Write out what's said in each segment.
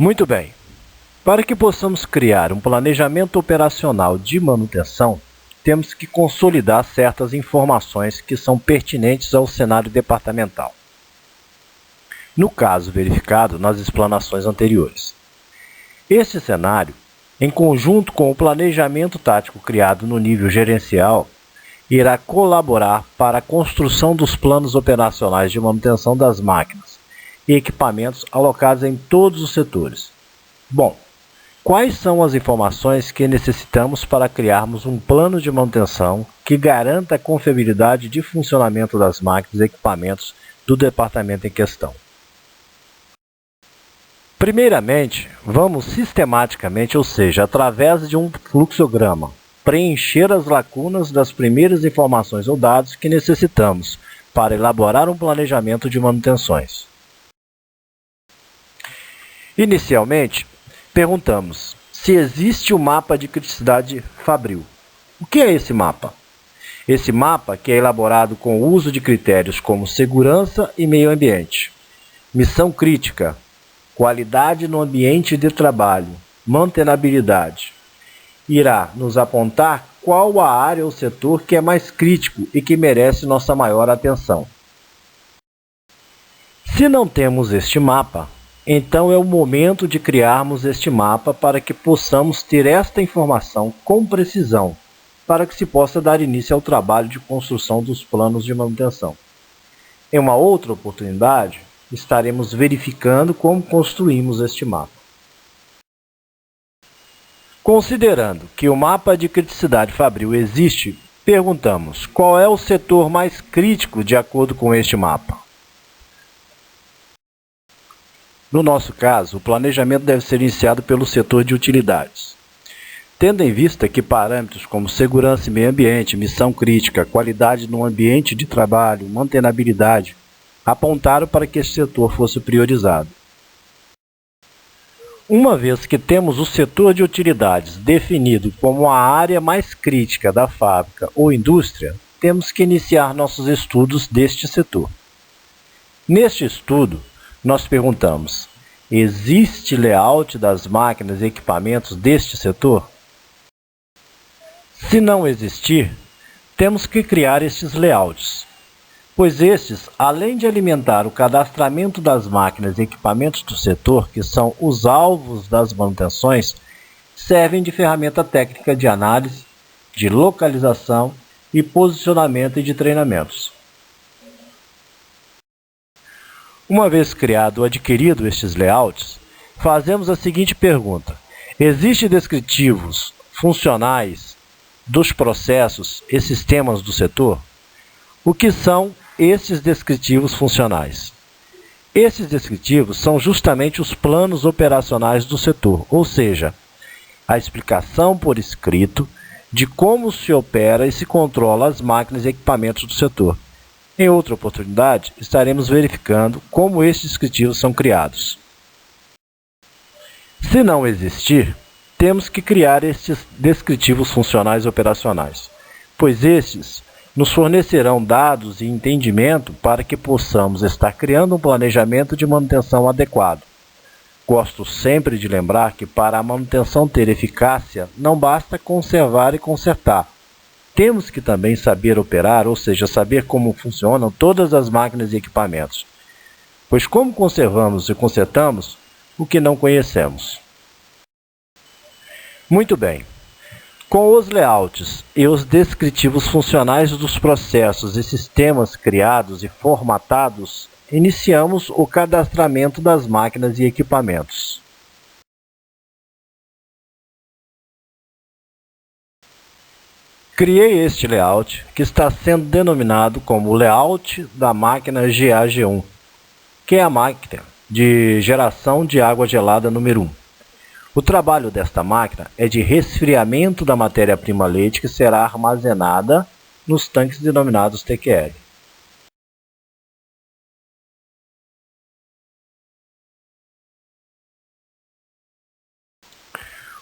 Muito bem. Para que possamos criar um planejamento operacional de manutenção, temos que consolidar certas informações que são pertinentes ao cenário departamental. No caso verificado nas explanações anteriores. Este cenário, em conjunto com o planejamento tático criado no nível gerencial, irá colaborar para a construção dos planos operacionais de manutenção das máquinas e equipamentos alocados em todos os setores. Bom, quais são as informações que necessitamos para criarmos um plano de manutenção que garanta a confiabilidade de funcionamento das máquinas e equipamentos do departamento em questão? Primeiramente, vamos sistematicamente, ou seja, através de um fluxograma, preencher as lacunas das primeiras informações ou dados que necessitamos para elaborar um planejamento de manutenções. Inicialmente, perguntamos se existe o mapa de criticidade Fabril. O que é esse mapa? Esse mapa que é elaborado com o uso de critérios como segurança e meio ambiente, missão crítica, qualidade no ambiente de trabalho, mantenabilidade, irá nos apontar qual a área ou setor que é mais crítico e que merece nossa maior atenção. Se não temos este mapa, então é o momento de criarmos este mapa para que possamos ter esta informação com precisão, para que se possa dar início ao trabalho de construção dos planos de manutenção. Em uma outra oportunidade, estaremos verificando como construímos este mapa. Considerando que o mapa de criticidade Fabril existe, perguntamos qual é o setor mais crítico de acordo com este mapa. No nosso caso, o planejamento deve ser iniciado pelo setor de utilidades. Tendo em vista que parâmetros como segurança e meio ambiente, missão crítica, qualidade no ambiente de trabalho, mantenabilidade, apontaram para que esse setor fosse priorizado. Uma vez que temos o setor de utilidades definido como a área mais crítica da fábrica ou indústria, temos que iniciar nossos estudos deste setor. Neste estudo, nós perguntamos: existe layout das máquinas e equipamentos deste setor? Se não existir, temos que criar estes layouts, pois estes, além de alimentar o cadastramento das máquinas e equipamentos do setor, que são os alvos das manutenções, servem de ferramenta técnica de análise, de localização e posicionamento e de treinamentos. Uma vez criado ou adquirido estes layouts, fazemos a seguinte pergunta: existem descritivos funcionais dos processos e sistemas do setor? O que são esses descritivos funcionais? Esses descritivos são justamente os planos operacionais do setor, ou seja, a explicação por escrito de como se opera e se controla as máquinas e equipamentos do setor. Em outra oportunidade, estaremos verificando como estes descritivos são criados. Se não existir, temos que criar estes descritivos funcionais operacionais, pois estes nos fornecerão dados e entendimento para que possamos estar criando um planejamento de manutenção adequado. Gosto sempre de lembrar que para a manutenção ter eficácia, não basta conservar e consertar. Temos que também saber operar, ou seja, saber como funcionam todas as máquinas e equipamentos, pois como conservamos e consertamos o que não conhecemos. Muito bem. Com os layouts e os descritivos funcionais dos processos e sistemas criados e formatados, iniciamos o cadastramento das máquinas e equipamentos. Criei este layout, que está sendo denominado como layout da máquina GAG1, que é a máquina de geração de água gelada número 1. O trabalho desta máquina é de resfriamento da matéria-prima leite que será armazenada nos tanques denominados TQL.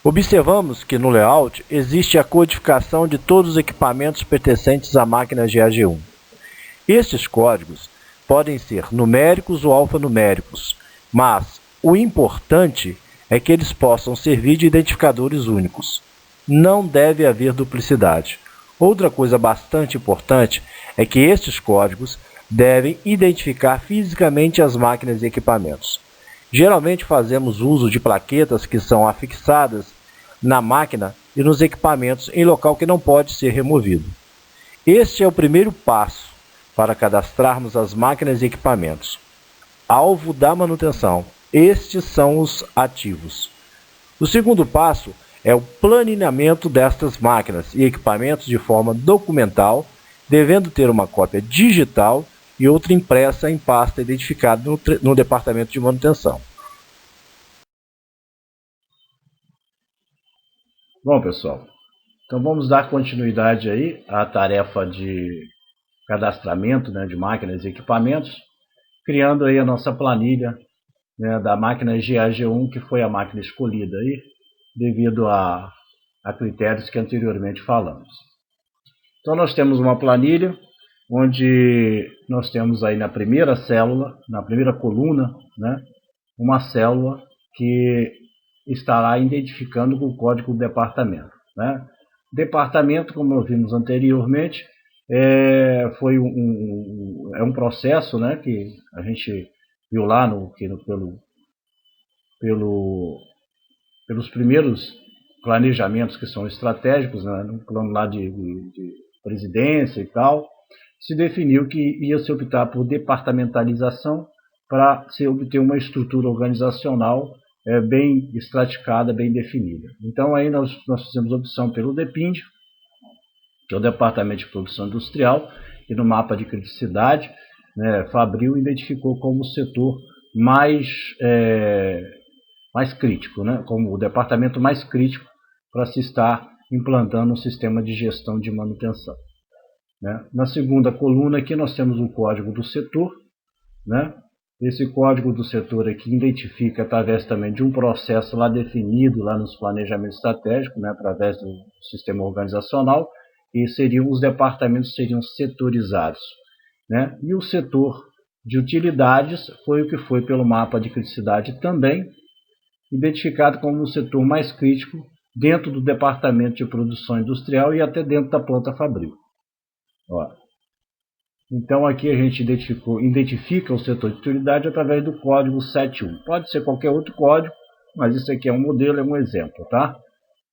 Observamos que no layout existe a codificação de todos os equipamentos pertencentes à máquina GAG1. Estes códigos podem ser numéricos ou alfanuméricos, mas o importante é que eles possam servir de identificadores únicos. Não deve haver duplicidade. Outra coisa bastante importante é que estes códigos devem identificar fisicamente as máquinas e equipamentos. Geralmente fazemos uso de plaquetas que são afixadas na máquina e nos equipamentos em local que não pode ser removido. Este é o primeiro passo para cadastrarmos as máquinas e equipamentos. Alvo da manutenção. Estes são os ativos. O segundo passo é o planejamento destas máquinas e equipamentos de forma documental, devendo ter uma cópia digital e outra impressa em pasta identificada no departamento de manutenção. Bom, pessoal, então vamos dar continuidade aí à tarefa de cadastramento, né, de máquinas e equipamentos, criando aí a nossa planilha, né, da máquina GAG1, que foi a máquina escolhida aí, devido a critérios que anteriormente falamos. Então nós temos uma planilha onde nós temos aí na primeira célula, na primeira coluna, né, uma célula que estará identificando o código do departamento, né? Departamento, como nós vimos anteriormente, foi um processo, né, que a gente viu lá pelos primeiros planejamentos que são estratégicos, né, no plano lá de presidência e tal, se definiu que ia se optar por departamentalização para se obter uma estrutura organizacional bem estraticada, bem definida. Então aí nós fizemos opção pelo DEPIND, que é o Departamento de Produção Industrial, e no mapa de criticidade, né, Fabril identificou como o setor mais crítico, né, como o departamento mais crítico para se estar implantando um sistema de gestão de manutenção. Né? Na segunda coluna aqui nós temos o código do setor, né? Esse código do setor aqui identifica através também de um processo lá definido lá nos planejamentos estratégicos, né, através do sistema organizacional, e os departamentos seriam setorizados, né? E o setor de utilidades foi o que foi pelo mapa de criticidade também identificado como o setor mais crítico dentro do departamento de produção industrial e até dentro da planta fabril. Ó. Então aqui a gente identifica o setor de utilidade através do código 71. Pode ser qualquer outro código, mas isso aqui é um modelo, é um exemplo, tá?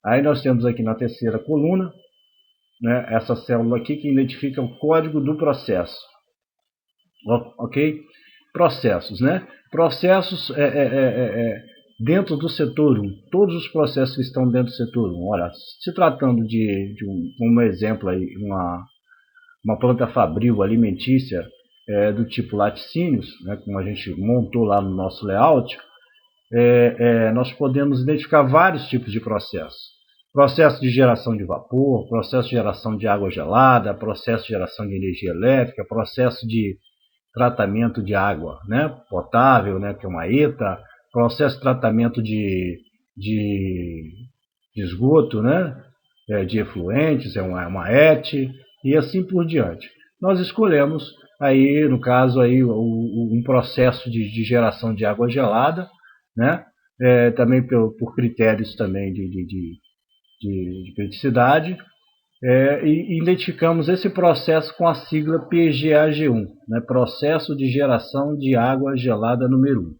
Aí nós temos aqui na terceira coluna, né, essa célula aqui que identifica o código do processo. Ok? Processos, né? Processos dentro do setor 1. Todos os processos que estão dentro do setor 1. Olha, se tratando um exemplo aí, uma planta fabril alimentícia do tipo laticínios, né, como a gente montou lá no nosso layout, nós podemos identificar vários tipos de processos. Processo de geração de vapor, processo de geração de água gelada, processo de geração de energia elétrica, processo de tratamento de água, né, potável, né, que é uma ETA, processo de tratamento de esgoto, né, de efluentes, é uma ET, e assim por diante. Nós escolhemos aí, no caso aí, um processo de geração de água gelada, né, também por critérios também de criticidade, e identificamos esse processo com a sigla PGAG1, né, Processo de Geração de Água Gelada número 1.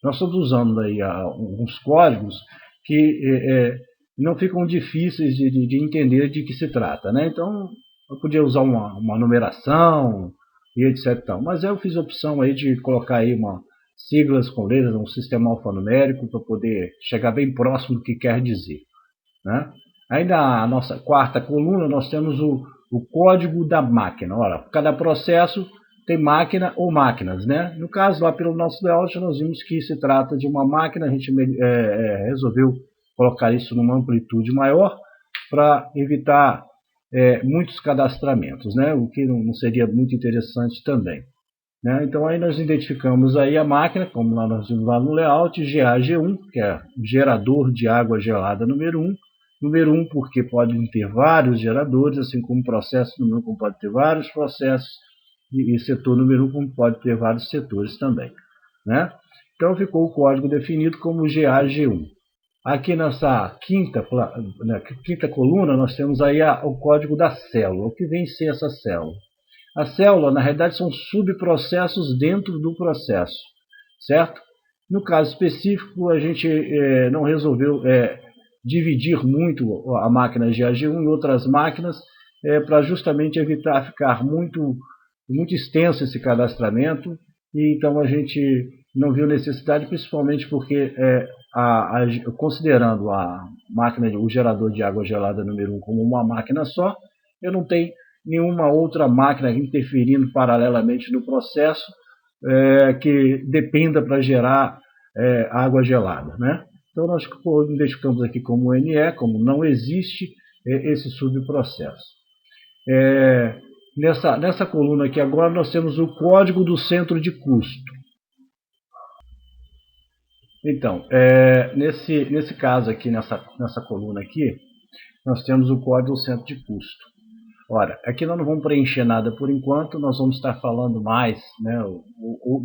Nós estamos usando aí uns códigos que não ficam difíceis de entender de que se trata, né? Então, eu podia usar uma numeração e etc. Mas eu fiz a opção aí de colocar aí siglas com letras, um sistema alfanumérico para poder chegar bem próximo do que quer dizer, né? Aí na nossa quarta coluna nós temos o código da máquina. Olha, cada processo tem máquina ou máquinas, né? No caso, lá pelo nosso layout, nós vimos que se trata de uma máquina, a gente resolveu colocar isso numa amplitude maior para evitar muitos cadastramentos, né? O que não seria muito interessante também. Né? Então aí nós identificamos aí a máquina, como nós vimos lá no layout, GAG1, que é o gerador de água gelada número 1. Número 1 porque podem ter vários geradores, assim como o processo número 1 como pode ter vários processos, e setor número 1 como pode ter vários setores também. Né? Então ficou o código definido como GAG1. Aqui nessa quinta coluna, nós temos aí o código da célula. O que vem ser essa célula? A célula, na realidade, são subprocessos dentro do processo, certo? No caso específico, a gente não resolveu dividir muito a máquina GAG1 em outras máquinas para justamente evitar ficar muito extenso esse cadastramento, e então a gente não viu necessidade, principalmente porque considerando a máquina, o gerador de água gelada número 1 como uma máquina só, eu não tenho nenhuma outra máquina interferindo paralelamente no processo que dependa para gerar água gelada, né? Então nós identificamos aqui como NE, como não existe esse subprocesso. Nessa coluna aqui agora nós temos o código do centro de custo. Então, nesse caso aqui, nessa coluna aqui, nós temos o código do centro de custo. Ora, aqui nós não vamos preencher nada por enquanto, nós vamos estar falando mais, né,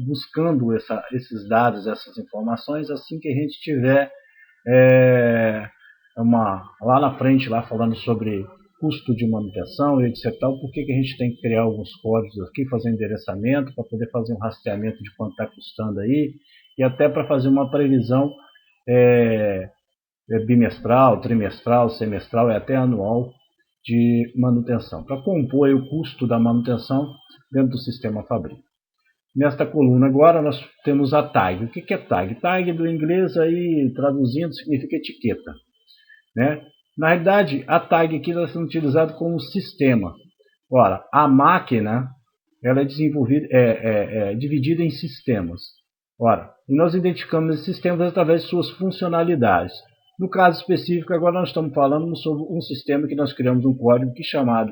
buscando esses dados, essas informações, assim que a gente tiver lá na frente, lá falando sobre custo de manutenção e etc. Por que a gente tem que criar alguns códigos aqui, fazer endereçamento, para poder fazer um rastreamento de quanto está custando aí, e até para fazer uma previsão bimestral, trimestral, semestral e até anual de manutenção, para compor o custo da manutenção dentro do sistema Fabril. Nesta coluna agora nós temos a tag. O que é tag? Tag do inglês aí, traduzindo, significa etiqueta, né? Na realidade, a tag aqui está sendo utilizada como sistema. Ora, a máquina ela é desenvolvida, dividida em sistemas. Ora, e nós identificamos esses sistemas através de suas funcionalidades. No caso específico, agora nós estamos falando sobre um sistema que nós criamos um código que é chamado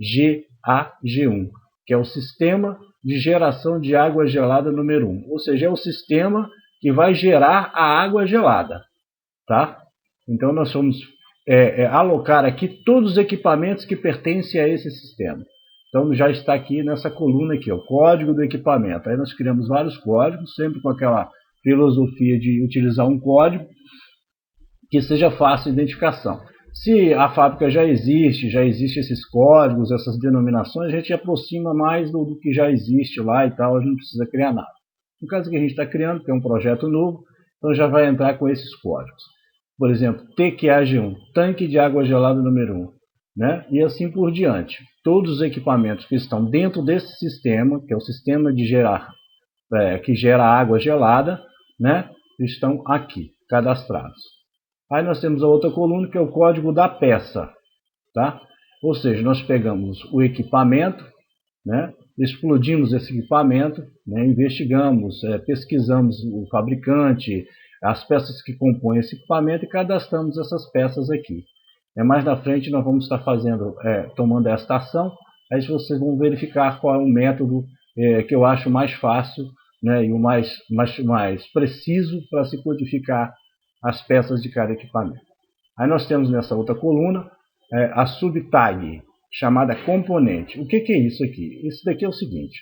SGAG1, que é o Sistema de Geração de Água Gelada número 1. Ou seja, é o sistema que vai gerar a água gelada. Tá? Então nós vamos alocar aqui todos os equipamentos que pertencem a esse sistema. Então já está aqui nessa coluna aqui, o código do equipamento. Aí nós criamos vários códigos, sempre com aquela filosofia de utilizar um código que seja fácil de identificação. Se a fábrica já existe esses códigos, essas denominações, a gente aproxima mais do que já existe lá e tal, a gente não precisa criar nada. No caso que a gente está criando, que é um projeto novo, então já vai entrar com esses códigos. Por exemplo, TQAG1, tanque de água gelada número 1, né? E assim por diante. Todos os equipamentos que estão dentro desse sistema, que é o sistema de que gera água gelada, né? Estão aqui, cadastrados. Aí nós temos a outra coluna, que é o código da peça. Tá? Ou seja, nós pegamos o equipamento, né? Explodimos esse equipamento, né? Investigamos, pesquisamos o fabricante, as peças que compõem esse equipamento e cadastramos essas peças aqui. Mais na frente nós vamos estar tomando esta ação, aí vocês vão verificar qual é o método que eu acho mais fácil, né? E o mais preciso para se codificar as peças de cada equipamento. Aí nós temos nessa outra coluna a subtag, chamada componente. O que é isso aqui? Isso daqui é o seguinte,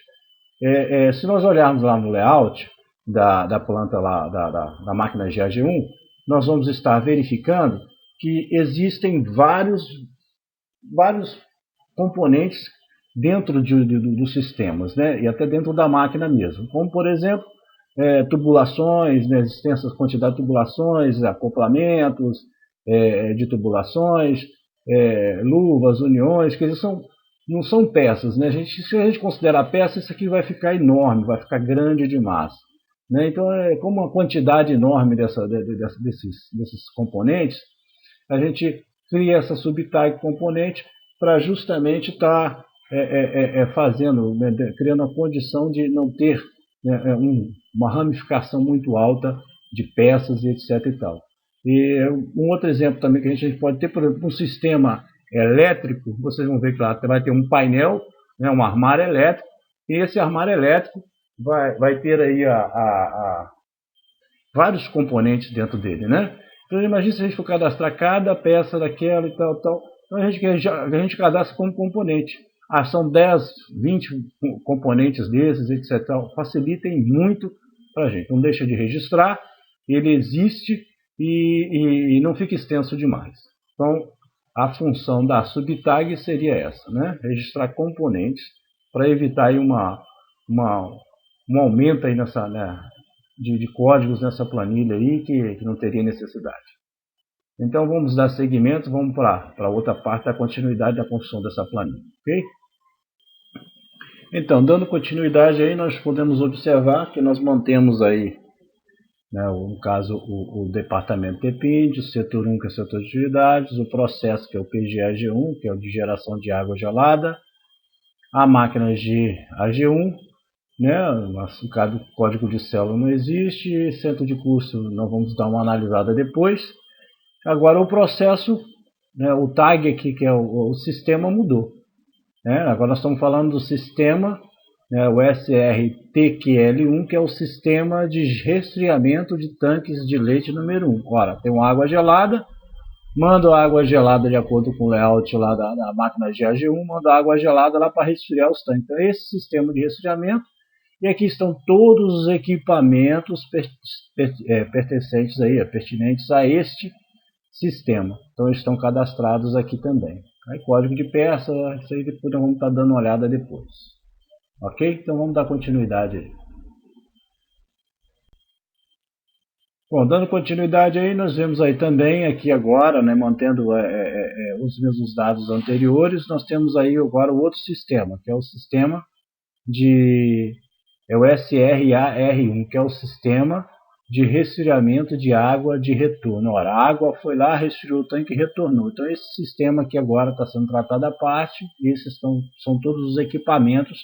se nós olharmos lá no layout da planta lá, da máquina GAG1, nós vamos estar verificando que existem vários componentes dentro dos sistemas, né? E até dentro da máquina mesmo, como por exemplo, tubulações, né, extensas quantidades de tubulações, acoplamentos de tubulações, luvas, uniões, que não são peças, né? Se a gente considerar peça, isso aqui vai ficar enorme, vai ficar grande demais, né? Então, como uma quantidade enorme desses componentes, a gente cria essa subtag componente para justamente estar criando a condição de não ter uma ramificação muito alta de peças e etc. E tal. E um outro exemplo também que a gente pode ter, por exemplo, um sistema elétrico, vocês vão ver que lá vai ter um painel, né, um armário elétrico, e esse armário elétrico vai ter aí vários componentes dentro dele, né? Então imagina se a gente for cadastrar cada peça daquela e tal. Então a gente cadastra como componente. São 10, 20 componentes desses, etc. Facilitem muito para a gente. Não deixa de registrar, ele existe, e não fica extenso demais. Então, a função da subtag seria essa, né? Registrar componentes para evitar aí um aumento aí nessa, né, de códigos nessa planilha aí que não teria necessidade. Então vamos dar seguimento, vamos para outra parte da continuidade da construção dessa planilha, ok? Então, dando continuidade aí, nós podemos observar que nós mantemos aí, né, no caso, o departamento depende, o setor 1, que é o setor de atividades, o processo, que é o PGAG1, que é o de geração de água gelada, a máquina GAG1, né, no caso, o código de célula não existe, centro de curso nós vamos dar uma analisada depois. Agora o processo, né, o tag aqui, que é o sistema, mudou. Né? Agora nós estamos falando do sistema, né, o SRTQL1, que é o sistema de resfriamento de tanques de leite número 1. Ora, tem uma água gelada, mando a água gelada de acordo com o layout lá da máquina GAG1, mando a água gelada lá para resfriar os tanques. Então esse sistema de resfriamento, e aqui estão todos os equipamentos pertencentes aí, pertinentes a este sistema. Então eles estão cadastrados aqui também. Aí código de peça, isso aí depois nós vamos estar dando uma olhada depois. Ok? Então vamos dar continuidade aí. Bom, dando continuidade aí, nós vemos aí também, aqui agora, né, mantendo os mesmos dados anteriores, nós temos aí agora o outro sistema, que é o sistema é o SRAR1, que é o sistema de resfriamento de água de retorno. Ora, a água foi lá, resfriou o tanque e retornou. Então esse sistema aqui agora está sendo tratado à parte, e esses são todos os equipamentos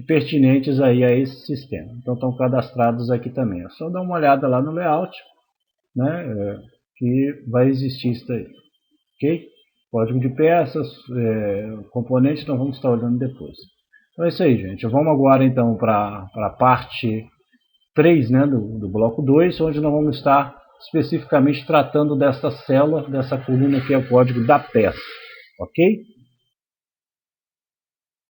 pertinentes aí a esse sistema. Então estão cadastrados aqui também. É só dar uma olhada lá no layout, né, que vai existir isso aí. Ok? Código de peças, componentes, nós vamos estar olhando depois. Então é isso aí, gente. Vamos agora então para a parte 3, né, do bloco 2, onde nós vamos estar especificamente tratando dessa célula, dessa coluna que é o código da peça. Ok?